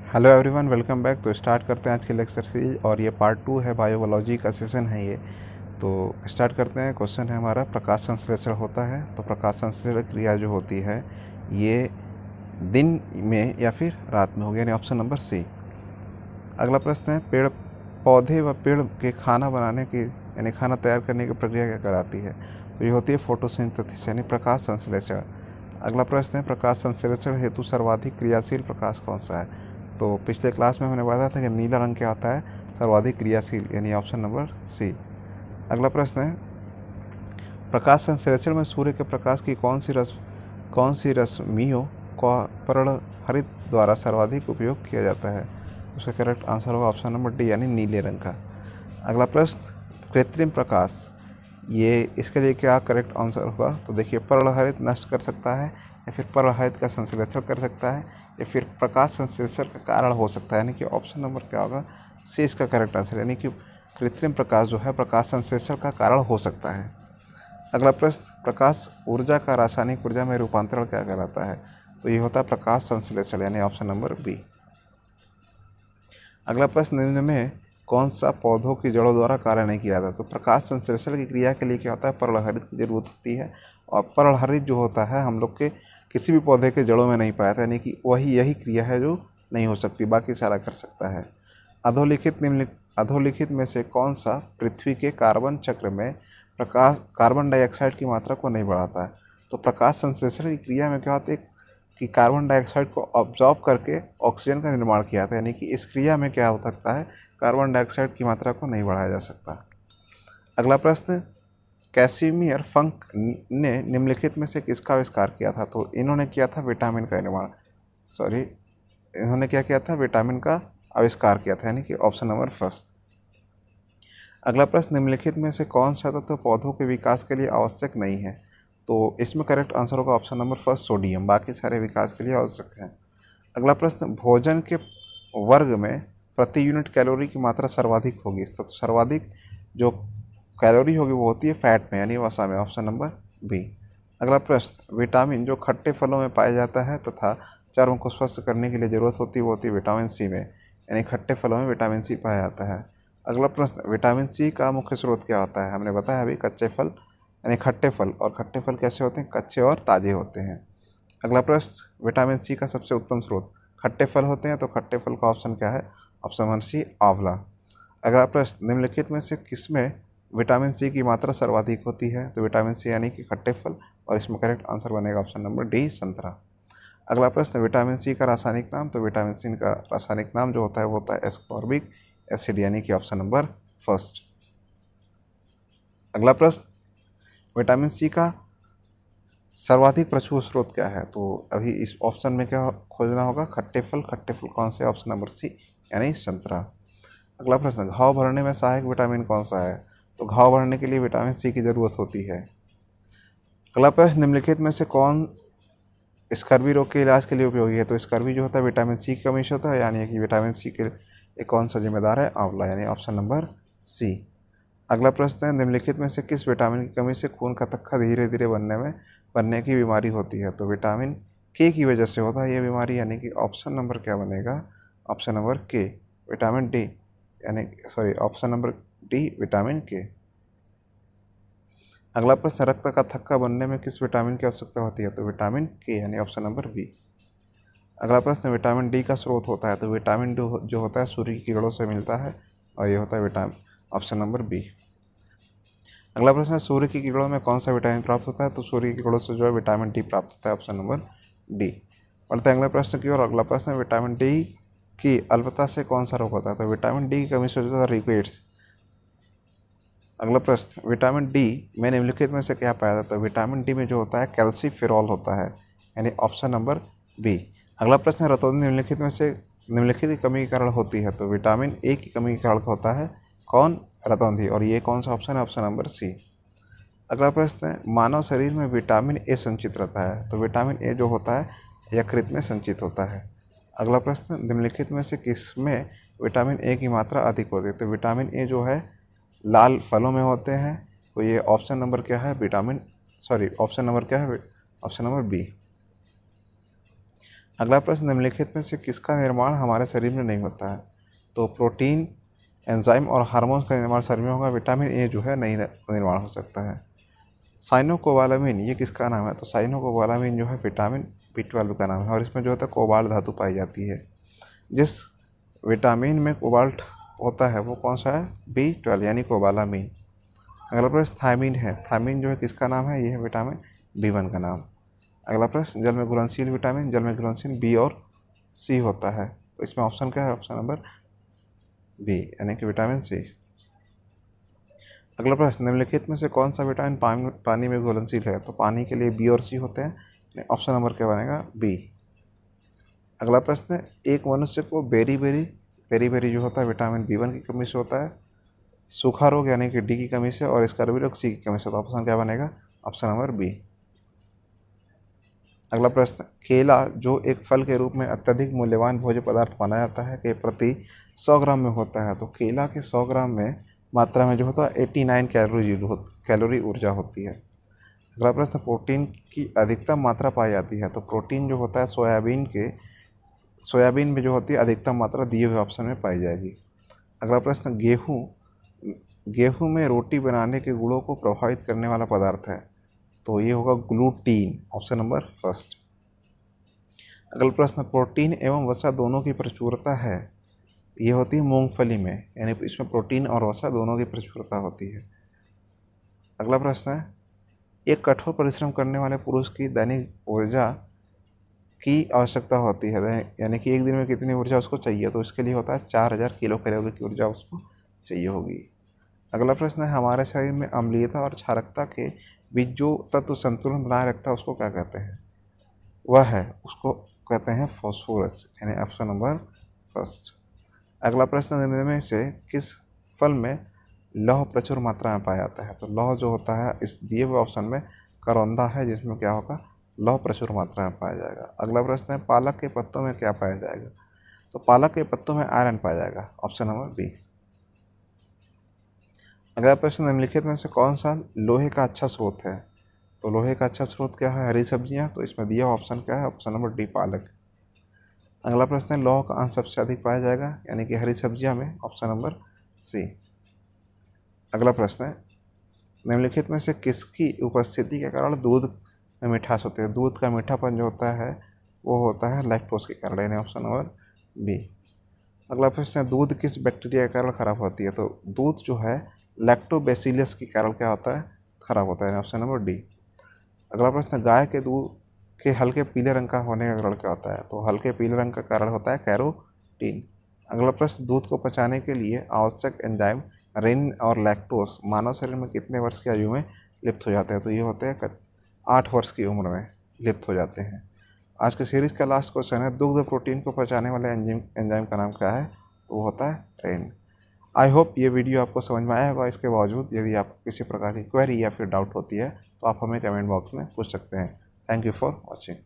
Hello everyone, welcome back. तो start करते हैं आज के लेक्चर सीरीज और ये पार्ट 2 है, बायोलॉजी का सेशन है ये। तो स्टार्ट करते हैं। क्वेश्चन है हमारा, प्रकाश संश्लेषण होता है तो प्रकाश संश्लेषण क्रिया जो होती है ये दिन में या फिर रात में होगी, यानी ऑप्शन नंबर सी। अगला प्रश्न है, पेड़ पौधे व पेड़ के खाना बनाने की यानी खाना तैयार करने की प्रक्रिया क्या कहलाती है? तो ये होती है फोटोसिंथेसिस यानी प्रकाश संश्लेषण। अगला प्रश्न है, प्रकाश संश्लेषण हेतु सर्वाधिक क्रियाशील प्रकाश कौन सा है? तो पिछले क्लास में हमने बताया था कि नीला रंग क्या होता है, सर्वाधिक क्रियाशील, यानी ऑप्शन नंबर सी। अगला प्रश्न है, प्रकाश संश्लेषण में सूर्य के प्रकाश की कौन सी रश्मियों का परावर्तन द्वारा सर्वाधिक उपयोग किया जाता है? उसका करेक्ट आंसर होगा ऑप्शन नंबर डी, यानी नीले रंग का। अगला प्रश्न, कृत्रिम प्रकाश, ये इसके लिए क्या करेक्ट आंसर होगा? तो देखिए, परावर्तन नष्ट कर सकता है, या फिर परावर्तन का संश्लेषण कर सकता है, या फिर प्रकाश संश्लेषण का कारण हो सकता है, यानी कि ऑप्शन नंबर क्या होगा? सी इसका करेक्ट आंसर, यानी कि कृत्रिम प्रकाश जो है प्रकाश संश्लेषण का कारण हो सकता है। अगला प्रश्न, प्रकाश ऊर्जा का रासायनिक ऊर्जा में रूपांतरण क्या कहलाता है? तो ये होता है प्रकाश संश्लेषण, यानी ऑप्शन नंबर बी। अगला प्रश्न, निम्न में कौन सा पौधों की जड़ों द्वारा कार्य नहीं किया जाता? तो प्रकाश संश्लेषण की क्रिया के लिए क्या होता है, परावर्तन की जरूरत होती है, और परावर्तन जो होता है हम लोग के किसी भी पौधे के जड़ों में नहीं पाया था, यानी कि यही क्रिया है जो नहीं हो सकती, बाकी सारा कर सकता है। अधोलिखित में से कौन सा पृथ्वी के कार्बन चक्र में कार्बन डाइऑक्साइड की मात्रा को नहीं बढ़ाता है? तो प्रकाश संश्लेषण की क्रिया में क्या होता है कि कार्बन डाइऑक्साइड को ऑब्जॉर्ब करके ऑक्सीजन का निर्माण किया था, यानी कि इस क्रिया में क्या हो सकता है, कार्बन डाइऑक्साइड की मात्रा को नहीं बढ़ाया जा सकता। अगला प्रश्न, कैसिमिर फंक ने निम्नलिखित में से किसका आविष्कार किया था? तो इन्होंने किया था विटामिन का निर्माण, सॉरी इन्होंने क्या किया था, विटामिन का आविष्कार किया था, यानी कि ऑप्शन नंबर फर्स्ट। अगला प्रश्न, निम्नलिखित में से कौन सा तत्व पौधों के विकास के लिए आवश्यक नहीं है? तो इसमें करेक्ट आंसर होगा ऑप्शन नंबर फर्स्ट, सोडियम, बाकी सारे विकास के लिए आवश्यक है। अगला प्रश्न, भोजन के वर्ग में प्रति यूनिट कैलोरी की मात्रा सर्वाधिक होगी, तो सर्वाधिक जो कैलोरी होगी वो होती है फैट में, यानी वसा में, ऑप्शन नंबर बी। अगला प्रश्न, विटामिन जो खट्टे फलों में पाया जाता है तथा चर्म को स्वस्थ करने के लिए जरूरत होती है वो होती है विटामिन सी में, यानी खट्टे फलों में विटामिन सी पाया जाता है। अगला प्रश्न, विटामिन सी का मुख्य स्रोत क्या होता है? हमने बताया अभी कच्चे फल यानी खट्टे फल, और खट्टे फल कैसे होते हैं, कच्चे और ताजे होते हैं। अगला प्रश्न, विटामिन सी का सबसे उत्तम स्रोत खट्टे फल होते हैं, तो खट्टे फल का ऑप्शन क्या है, ऑप्शन नंबर सी, आंवला। अगला प्रश्न, निम्नलिखित में से किसमें विटामिन सी की मात्रा सर्वाधिक होती है? तो विटामिन सी यानी कि खट्टे फल, और इसमें करेक्ट आंसर बनेगा ऑप्शन नंबर डी, संतरा। अगला प्रश्न, विटामिन सी का रासायनिक नाम? तो विटामिन सी का रासायनिक नाम जो होता है वो होता है एस्कॉर्बिक एसिड, यानी कि ऑप्शन नंबर फर्स्ट। अगला प्रश्न, विटामिन सी का सर्वाधिक प्रचुर स्रोत क्या है? तो अभी इस ऑप्शन में क्या खोजना होगा, खट्टे फल कौन से, ऑप्शन नंबर सी, यानी संतरा। अगला प्रश्न, घाव भरने में सहायक विटामिन कौन सा है? तो घाव भरने के लिए विटामिन सी की जरूरत होती है। अगला प्रश्न, निम्नलिखित में से कौन स्कर्वी रोग के इलाज के लिए उपयोगी है? तो स्कर्वी जो होता है विटामिन सी की कमी से होता है, यानी कि विटामिन सी के एक कौन सा जिम्मेदार है, आंवला, यानी ऑप्शन नंबर सी। अगला प्रश्न है, निम्नलिखित में से किस विटामिन की कमी से खून का थक्का धीरे धीरे बनने की बीमारी होती है? तो विटामिन के की वजह से होता है ये बीमारी, यानी कि ऑप्शन नंबर क्या बनेगा, ऑप्शन नंबर के, विटामिन डी, यानी sorry option number D, vitamin के। अगला प्रश्न, रक्त का थक्का बनने में किस विटामिन की आवश्यकता होती है? तो विटामिन के, यानी ऑप्शन नंबर बी। अगला प्रश्न, विटामिन डी का स्रोत होता है? तो विटामिन डी जो होता है सूर्य की किरणों से मिलता है, और ये होता है विटामिन, ऑप्शन नंबर बी। अगला प्रश्न है, सूर्य की किरणों में कौन सा विटामिन प्राप्त होता है? तो सूर्य की किरणों से जो है विटामिन डी प्राप्त होता है, ऑप्शन नंबर डी। बढ़ते हैं अगले प्रश्न की ओर। अगला प्रश्न है, विटामिन डी की अल्पता से कौन सा रोग होता है? तो विटामिन डी की कमी से होता है रिकेट्स। अगला प्रश्न, विटामिन डी में निम्नलिखित में से क्या पाया जाता है? तो विटामिन डी में जो होता है कैल्सीफेरॉल होता है, यानी ऑप्शन नंबर बी। अगला प्रश्न है, रतौंधी निम्नलिखित की कमी के कारण होती है? तो विटामिन ए की कमी के कारण होता है कौन, रतौंधी, और ये कौन सा ऑप्शन है, ऑप्शन नंबर सी। अगला प्रश्न है, मानव शरीर में विटामिन ए संचित रहता है? तो विटामिन ए जो होता है यकृत में संचित होता है। अगला प्रश्न, निम्नलिखित में से किसमें विटामिन ए की मात्रा अधिक होती है? तो विटामिन ए जो है लाल फलों में होते हैं, तो ये ऑप्शन नंबर क्या है, ऑप्शन नंबर क्या है, ऑप्शन नंबर बी। अगला प्रश्न, निम्नलिखित में से किसका निर्माण हमारे शरीर में नहीं होता है? तो प्रोटीन, एंजाइम और हार्मोन्स का निर्माण शरीर में होगा। विटामिन ए जो है नहीं निर्माण हो सकता है। साइनोकोबालामिन ये किसका नाम है? तो साइनोकोबालामिन जो है विटामिन B12 का नाम है और इसमें जो होता है कोबाल्ट धातु पाई जाती है। जिस विटामिन में कोबाल्ट होता है वो कौन सा है? B12 यानी कोबालामिन। अगला प्रश्न थायमीन है। थायमीन जो है किसका नाम है? ये है विटामिन B1 का नाम। अगला प्रश्न, जल में घुलनशील विटामिन, जल में घुलनशील बी और सी होता है। तो इसमें ऑप्शन क्या है? ऑप्शन नंबर बी यानी कि विटामिन सी। अगला प्रश्न, निम्नलिखित में से कौन सा विटामिन पानी में घुलनशील है? तो पानी के लिए बी और सी होते हैं। ऑप्शन नंबर क्या बनेगा? बी। अगला प्रश्न, एक मनुष्य को बेरी जो होता है विटामिन B1 की कमी से होता है। सूखा रोग यानी कि डी की कमी से और स्कर्वी रोग सी की कमी से। तो ऑप्शन क्या बनेगा? Option number B. अगला प्रश्न, केला जो एक फल के रूप में अत्यधिक मूल्यवान भोज्य पदार्थ माना जाता है कि प्रति 100 ग्राम में होता है। तो केला के 100 ग्राम में मात्रा में जो होता है 89 कैलोरी ऊर्जा होती है। अगला प्रश्न, प्रोटीन की अधिकतम मात्रा पाई जाती है। तो प्रोटीन जो होता है सोयाबीन में जो होती है अधिकतम मात्रा दिए हुए ऑप्शन में पाई जाएगी। अगला प्रश्न, गेहूं में रोटी बनाने के गुणों को प्रभावित करने वाला पदार्थ है। तो ये होगा ग्लूटीन, ऑप्शन नंबर फर्स्ट। अगला प्रश्न, प्रोटीन एवं वसा दोनों की प्रचुरता है। ये होती है मूंगफली में, यानी इसमें प्रोटीन और वसा दोनों की प्रचुरता होती है। अगला प्रश्न है, एक कठोर परिश्रम करने वाले पुरुष की दैनिक ऊर्जा की आवश्यकता होती है, यानी कि एक दिन में कितनी ऊर्जा उसको चाहिए? तो इसके लिए होता है 4000 किलो कैलोरी की ऊर्जा उसको चाहिए होगी। अगला प्रश्न है, हमारे शरीर में अम्लीयता और क्षारकता के बीच जो तत्व संतुलन बनाए रखता है उसको क्या कहते हैं? उसको कहते हैं फॉस्फोरस, यानी ऑप्शन नंबर फर्स्ट। अगला प्रश्न, निम्न में से किस फल में लौह प्रचुर मात्रा में पाया जाता है? तो लौह जो होता है इस दिए हुए ऑप्शन में करौंदा है, जिसमें क्या होगा? लौह प्रचुर मात्रा में पाया जाएगा। अगला प्रश्न है, पालक के पत्तों में क्या पाया जाएगा? तो पालक के पत्तों में आयरन पाया जाएगा, ऑप्शन नंबर बी। अगला प्रश्न, निम्नलिखित में से कौन सा लोहे का अच्छा स्रोत है? तो लोहे का अच्छा स्रोत क्या है? हरी सब्जियां। तो इसमें दिया ऑप्शन क्या है? ऑप्शन नंबर डी पालक। अगला प्रश्न है, लौह का अंश सबसे अधिक पाया जाएगा, यानी कि हरी सब्जियां में, ऑप्शन नंबर सी। अगला प्रश्न है, निम्नलिखित में से किसकी उपस्थिति के कारण दूध में मिठास होती है? दूध का मीठापन जो होता है वो होता है लैक्टोज के कारण, यानी ऑप्शन नंबर बी। अगला प्रश्न है, दूध किस बैक्टीरिया के कारण खराब होती है? तो दूध जो है लैक्टोबैसिलस के कारण क्या होता है? खराब होता है, यानी ऑप्शन नंबर डी। अगला प्रश्न, गाय के दूध के हल्के पीले रंग का होने का कारण क्या होता है? तो हल्के पीले रंग का कारण होता है कैरोटीन। अगला प्रश्न, दूध को पचाने के लिए आवश्यक एंजाइम रेनिन और लैक्टोज मानव शरीर में कितने वर्ष की आयु में लिप्त हो जाते हैं? तो ये होते हैं 8 वर्ष की उम्र में लिप्त हो जाते हैं। आज के सीरीज का लास्ट क्वेश्चन है, दुग्ध प्रोटीन को पचाने वाले एंजाइम का नाम क्या है? तो वो होता है रेनिन। आई होप ये वीडियो आपको समझ में आया होगा। इसके बावजूद यदि आपको किसी प्रकार की क्वेरी या फिर डाउट होती है तो आप हमें कमेंट बॉक्स में पूछ सकते हैं। Thank you for watching.